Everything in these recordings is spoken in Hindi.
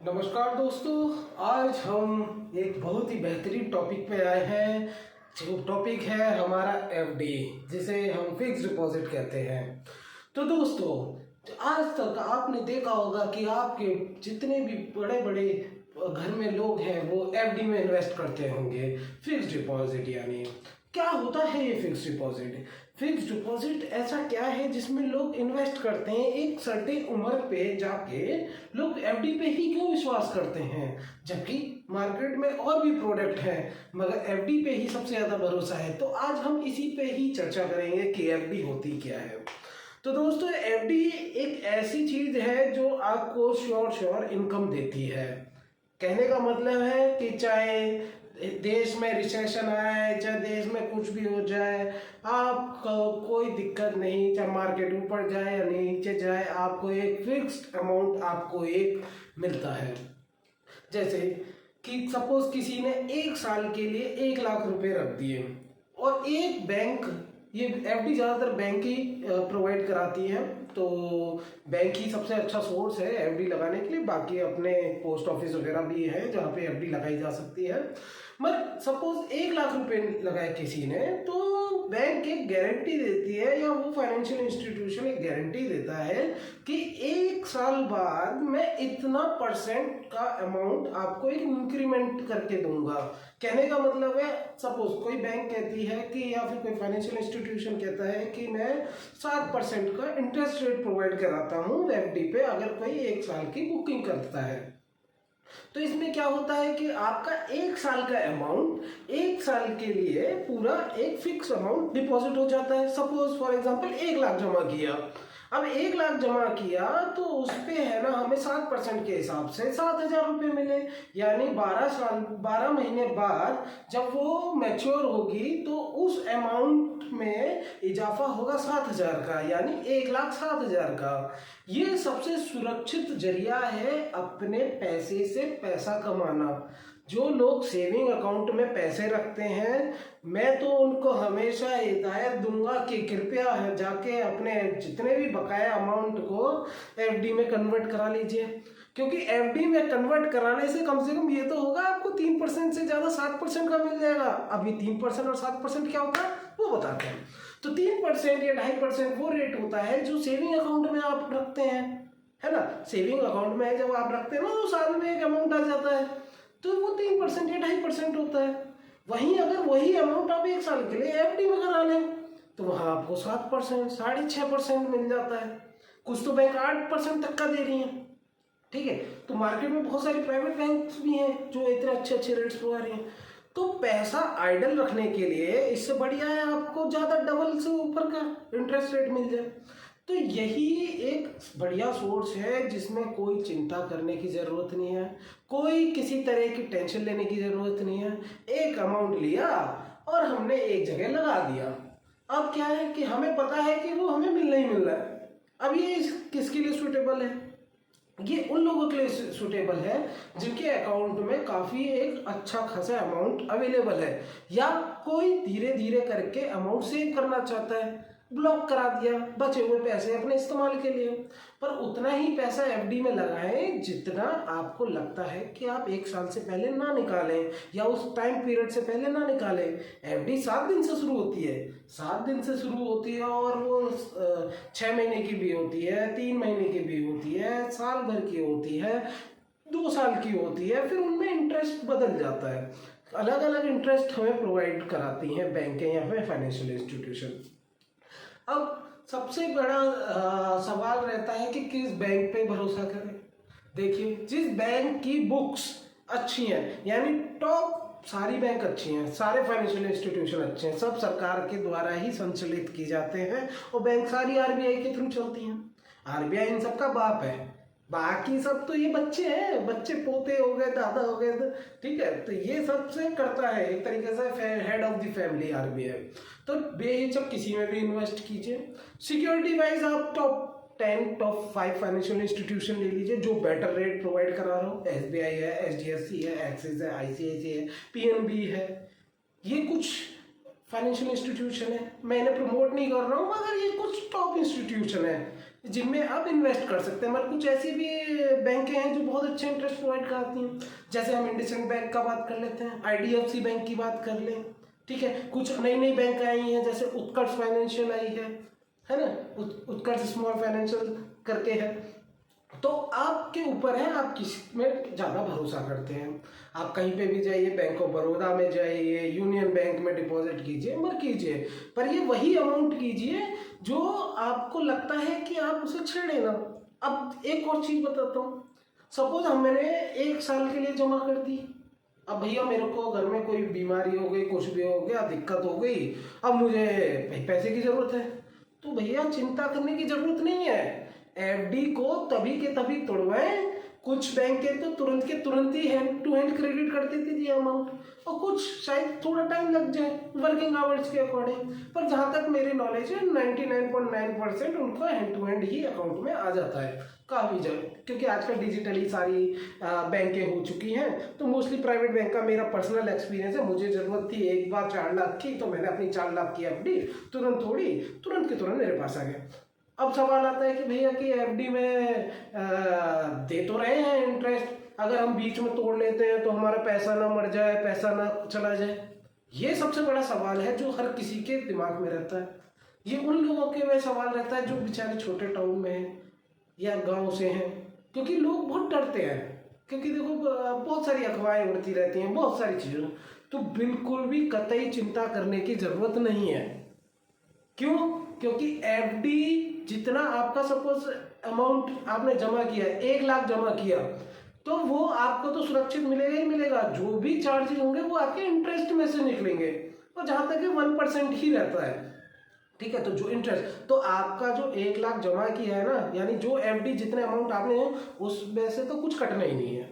नमस्कार दोस्तों, आज हम एक बहुत ही बेहतरीन टॉपिक पे आए हैं। जो टॉपिक है हमारा एफडी, जिसे हम फिक्स डिपॉजिट कहते हैं। तो दोस्तों, आज तक आपने देखा होगा कि आपके जितने भी बड़े बड़े घर में लोग हैं वो एफडी में इन्वेस्ट करते होंगे। फिक्स डिपॉजिट यानी क्या होता है ये फिक्स डिपॉजिट? फिक्स डिपॉजिट ऐसा क्या है जिसमें लोग इन्वेस्ट करते हैं एक सर्टेन उम्र पे जाके। लोग एफडी पे ही क्यों विश्वास करते हैं जबकि मार्केट में और भी प्रोडक्ट हैं, मगर एफडी पे ही सबसे ज़्यादा भरोसा है? तो आज हम इसी पे ही चर्चा करेंगे कि एफडी होती क्या है। तो दोस्तों, एफडी एक ऐसी चीज है जो आपको श्योर इनकम देती है। कहने का मतलब है कि चाहे देश में रिसेशन आए, चाहे देश में कुछ भी हो जाए, आपको कोई दिक्कत नहीं। चाहे मार्केट ऊपर जाए या नीचे जाए, आपको एक फिक्स्ड अमाउंट आपको एक मिलता है। जैसे कि सपोज किसी ने 1 साल के लिए 1 लाख रुपए रख दिए और एक बैंक, ये एफडी ज़्यादातर बैंक ही प्रोवाइड कराती है। तो बैंक ही सबसे अच्छा सोर्स है एफडी लगाने के लिए। बाकी अपने पोस्ट ऑफिस वगैरह भी है जहाँ पे एफडी लगाई जा सकती है। मगर सपोज 1 लाख रुपए लगाए किसी ने, तो बैंक एक गारंटी देती है या वो फाइनेंशियल इंस्टीट्यूशन एक गारंटी देता है कि 1 साल बाद मैं इतना परसेंट का अमाउंट आपको एक इंक्रीमेंट करके दूंगा। कहने का मतलब है, सपोज कोई बैंक कहती है कि या फिर कोई फाइनेंशियल इंस्टीट्यूशन कहता है कि मैं 7% का इंटरेस्ट रेट प्रोवाइड कराता हूँ एफडी पे अगर कोई 1 साल की बुकिंग करता है। तो इसमें क्या होता है कि आपका 1 साल का अमाउंट 1 साल के लिए पूरा एक फिक्स अमाउंट डिपॉजिट हो जाता है। सपोज फॉर एग्जांपल 1 लाख जमा किया। अब 1 लाख जमा किया तो उस पे है ना, हमें 7% के हिसाब से 7,000 रुपये मिले। यानी 12 महीने बाद जब वो मैच्योर होगी तो उस अमाउंट में इजाफा होगा 7,000 का, यानी 1,07,000 का। ये सबसे सुरक्षित जरिया है अपने पैसे से पैसा कमाना। जो लोग सेविंग अकाउंट में पैसे रखते हैं, मैं तो उनको हमेशा हिदायत दूंगा कि कृपया जाके अपने जितने भी बकाया अमाउंट को एफडी में कन्वर्ट करा लीजिए। क्योंकि एफडी में कन्वर्ट कराने से कम ये तो होगा, आपको 3% से ज़्यादा 7% का मिल जाएगा। अभी 3% और 7% क्या होता है वो बताते हैं। तो 3% या 2.5% वो रेट होता है जो सेविंग अकाउंट में आप रखते हैं, है ना। सेविंग अकाउंट में जब आप रखते हैं ना तो साल में एक अमाउंट आ जाता है, तो वो 3% या 2.5% होता है। वहीं अगर वही अमाउंट आप 1 साल के लिए एफडी में करा लें तो वहाँ आपको 7%, 6.5% मिल जाता है। कुछ तो बैंक 8% तक का दे रही हैं। ठीक है, तो मार्केट में बहुत सारी प्राइवेट बैंक्स भी हैं जो इतने अच्छे अच्छे रेट्स पवा रही हैं। तो पैसा आइडल रखने के लिए इससे बढ़िया है आपको ज़्यादा डबल से ऊपर का इंटरेस्ट रेट मिल जाए। तो यही एक बढ़िया सोर्स है जिसमें कोई चिंता करने की ज़रूरत नहीं है, कोई किसी तरह की टेंशन लेने की ज़रूरत नहीं है। एक अमाउंट लिया और हमने एक जगह लगा दिया। अब क्या है कि हमें पता है कि वो हमें मिलना ही मिल रहा है। अब ये किसके लिए सूटेबल है? ये उन लोगों के लिए सूटेबल है जिनके अकाउंट में काफ़ी एक अच्छा खासा अमाउंट अवेलेबल है, या कोई धीरे धीरे करके अमाउंट सेव करना चाहता है। ब्लॉक करा दिया बचे हुए पैसे अपने इस्तेमाल के लिए। पर उतना ही पैसा एफडी में लगाएं जितना आपको लगता है कि आप 1 साल से पहले ना निकालें या उस टाइम पीरियड से पहले ना निकालें। एफडी 7 दिन से शुरू होती है, 7 दिन से शुरू होती है और वो 6 महीने की भी होती है, 3 महीने की भी होती है, साल भर की होती है, 2 साल की होती है। फिर उनमें इंटरेस्ट बदल जाता है। अलग अलग इंटरेस्ट हमें प्रोवाइड कराती हैं बैंकें या फिर फाइनेंशियल इंस्टीट्यूशन। अब सबसे बड़ा सवाल रहता है कि किस बैंक पे भरोसा करें। देखिए, जिस बैंक की बुक्स अच्छी हैं, यानी टॉप सारी बैंक अच्छी हैं, सारे फाइनेंशियल इंस्टीट्यूशन अच्छे हैं, सब सरकार के द्वारा ही संचालित की जाते हैं और बैंक सारी आरबीआई के थ्रू चलती हैं। आरबीआई इन सबका बाप है, बाकी सब तो ये बच्चे हैं, बच्चे पोते हो गए, दादा हो गए। तो ठीक है, तो ये सबसे करता है एक तरीके से head of the family RBI. तो बेहिचक किसी में भी इन्वेस्ट कीजिए। सिक्योरिटी वाइज आप टॉप 5 फाइनेंशियल इंस्टीट्यूशन ले लीजिए जो बेटर रेट प्रोवाइड करा रहा हो। एसबीआई है, एचडीएफसी है, एक्सिस है, आईसीआईसी है, पीएनबी है। ये कुछ फाइनेंशियल इंस्टीट्यूशन है, मैं इन्हें प्रमोट नहीं कर रहा हूँ मगर ये कुछ टॉप इंस्टीट्यूशन है। जिनमें आप इन्वेस्ट कर सकते हैं। मतलब कुछ ऐसी भी बैंकें हैं जो बहुत अच्छे इंटरेस्ट प्रोवाइड कराती हैं, जैसे हम इंडसइंड बैंक का बात कर लेते हैं, IDFC बैंक की बात कर लें, ठीक है। कुछ नई नई बैंक आई हैं, जैसे उत्कर्ष फाइनेंशियल आई है ना, उत्कर्ष स्मॉल फाइनेंशियल करके है। तो आपके ऊपर है, आप किस में ज़्यादा भरोसा करते हैं। आप कहीं पे भी जाइए, बैंक ऑफ बड़ौदा में जाइए, यूनियन बैंक में डिपॉजिट कीजिए, मत कीजिए, पर ये वही अमाउंट कीजिए जो आपको लगता है कि आप उसे छेड़े ना। अब एक और चीज़ बताता हूँ, सपोज मैंने 1 साल के लिए जमा कर दी। अब भैया मेरे को घर में कोई बीमारी हो गई, कुछ भी हो गया, दिक्कत हो गई, अब मुझे पैसे की ज़रूरत है, तो भैया चिंता करने की ज़रूरत नहीं है। FD को तभी के तभी तोड़वाएं। कुछ बैंकें तो तुरंत के तुरंत ही हैंड टू हैंड क्रेडिट कर देती थी अमाउंट, और कुछ शायद थोड़ा टाइम लग जाए वर्किंग आवर्स के अकॉर्डिंग, पर जहाँ तक मेरी नॉलेज है 99.9% उनका हैंड टू हैंड ही अकाउंट में आ जाता है काफ़ी जल्द, क्योंकि आजकल डिजिटली सारी बैंकें हो चुकी हैं। तो मोस्टली प्राइवेट बैंक का मेरा पर्सनल एक्सपीरियंस है। मुझे ज़रूरत थी एक बार 4 लाख की, तो मैंने अपनी 4 लाख की FD तुरंत तोड़ी, तुरंत के तुरंत मेरे पास आ गया। अब सवाल आता है कि भैया कि FD में दे तो रहे हैं इंटरेस्ट, अगर हम बीच में तोड़ लेते हैं तो हमारा पैसा ना मर जाए, पैसा ना चला जाए। ये सबसे बड़ा सवाल है जो हर किसी के दिमाग में रहता है। ये उन लोगों के में सवाल रहता है जो बेचारे छोटे टाउन में हैं या गांव से हैं, क्योंकि लोग बहुत डरते हैं, क्योंकि देखो बहुत सारी अफवाहें उड़ती रहती हैं, बहुत सारी चीज़ें। तो बिल्कुल भी कतई चिंता करने की ज़रूरत नहीं है। क्यों? क्योंकि FD जितना आपका सपोज अमाउंट आपने जमा किया है, 1 लाख जमा किया, तो वो आपको तो सुरक्षित मिलेगा ही मिलेगा। जो भी चार्जेस होंगे वो आपके इंटरेस्ट में से निकलेंगे, और जहाँ तक 1% ही रहता है, ठीक है। तो जो इंटरेस्ट, तो आपका जो 1 लाख जमा किया है ना, यानी जो FD जितने अमाउंट आपने उसमें से तो कुछ कटना ही नहीं है,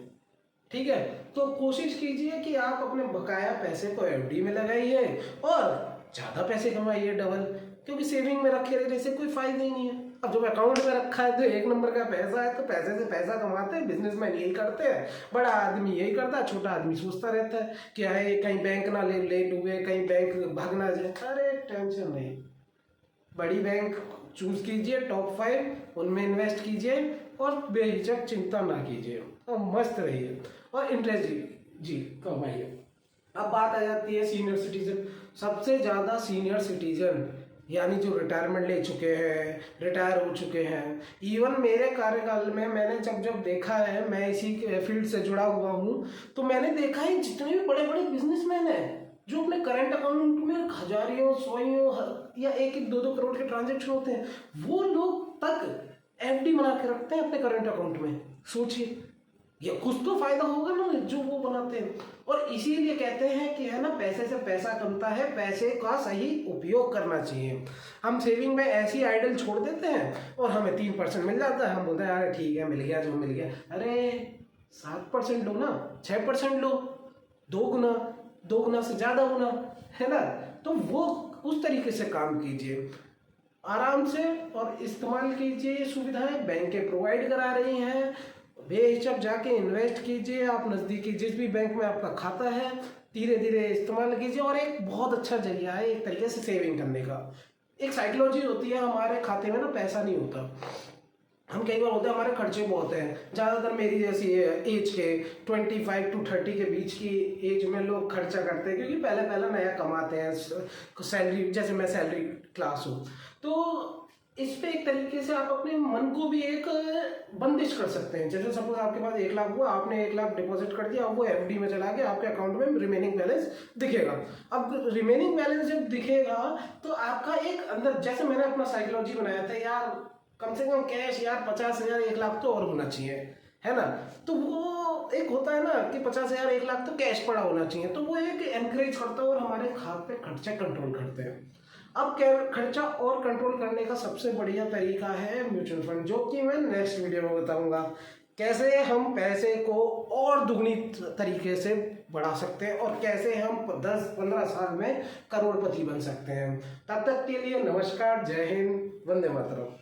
ठीक है। तो कोशिश कीजिए कि आप अपने बकाया पैसे को FD में लगाइए और ज़्यादा पैसे कमाइए डबल, क्योंकि सेविंग में रखे रहने से कोई फायदा ही नहीं है। अब जब अकाउंट में रखा है तो 1 नंबर का पैसा है, तो पैसे से पैसा कमाते हैं, बिजनेसमैन यही करते हैं, बड़ा आदमी यही करता है, छोटा आदमी सोचता रहता है क्या है कहीं बैंक ना ले डूबे, कहीं बैंक भाग ना जाए। अरे टेंशन नहीं, बड़ी बैंक चूज कीजिए, टॉप 5 उनमें इन्वेस्ट कीजिए और बेहिचक चिंता ना कीजिए और मस्त रहिए और इंटरेस्ट जी कमाइए। अब बात आ जाती है सीनियर सिटीजन। सबसे ज़्यादा सीनियर सिटीजन यानी जो रिटायरमेंट ले चुके हैं, रिटायर हो चुके हैं, इवन मेरे कार्यकाल में मैंने जब देखा है, मैं इसी फील्ड से जुड़ा हुआ हूँ, तो मैंने देखा है जितने भी बड़े बड़े बिजनेसमैन हैं जो अपने करंट अकाउंट में हजारियों सौयों या 1-2 करोड़ के ट्रांजेक्शन होते हैं, वो लोग तक FD बना के रखते हैं अपने करंट अकाउंट में। सोचिए, ये कुछ तो फायदा होगा ना जो वो बनाते हैं। और इसीलिए कहते हैं कि है ना, पैसे से पैसा कमता है, पैसे का सही उपयोग करना चाहिए। हम सेविंग में ऐसी आइडल छोड़ देते हैं और हमें 3% मिल जाता है, हम बोलते हैं अरे ठीक है मिल गया जो मिल गया। अरे 7% लो ना, 6% लो, 2 गुना से ज़्यादा होना है ना। तो वो उस तरीके से काम कीजिए आराम से और इस्तेमाल कीजिए। सुविधाएं बैंकें प्रोवाइड करा रही हैं, बेहिचक जाके इन्वेस्ट कीजिए। आप नज़दीकी जिस भी बैंक में आपका खाता है धीरे धीरे इस्तेमाल कीजिए। और एक बहुत अच्छा जरिया है एक तरीके से सेविंग करने का। एक साइकोलॉजी होती है, हमारे खाते में ना पैसा नहीं होता, हम कई बार होते हैं हमारे खर्चे बहुत हैं। ज़्यादातर मेरी जैसी एज के 25 to 30 के बीच की एज में लोग खर्चा करते हैं, क्योंकि पहले पहले नया कमाते हैं, सैलरी, जैसे मैं सैलरी क्लास हूँ। तो इस पे एक तरीके से आप अपने मन को भी एक बंदिश कर सकते हैं। जैसे सपोज आपके पास 1 लाख हुआ, आपने 1 लाख डिपॉजिट कर दिया, अब वो FD में चला गया, आपके अकाउंट में रिमेनिंग बैलेंस दिखेगा। अब रिमेनिंग बैलेंस जब दिखेगा तो आपका एक अंदर, जैसे मैंने अपना साइकोलॉजी बनाया था यार, कम से कम कैश यार 50,000 1 लाख तो और होना चाहिए, है ना। तो वो एक होता है ना कि 50,000 1 लाख तो कैश पड़ा होना चाहिए, तो वो एक एनकरेज करता है और हमारे खाते पे खर्चा कंट्रोल करते हैं। अब खर्चा और कंट्रोल करने का सबसे बढ़िया तरीका है म्यूचुअल फंड, जो कि मैं नेक्स्ट वीडियो में बताऊंगा कैसे हम पैसे को और दुगनी तरीके से बढ़ा सकते हैं और कैसे हम 10-15 साल में करोड़पति बन सकते हैं। तब तक के लिए नमस्कार, जय हिंद, वंदे मातरम।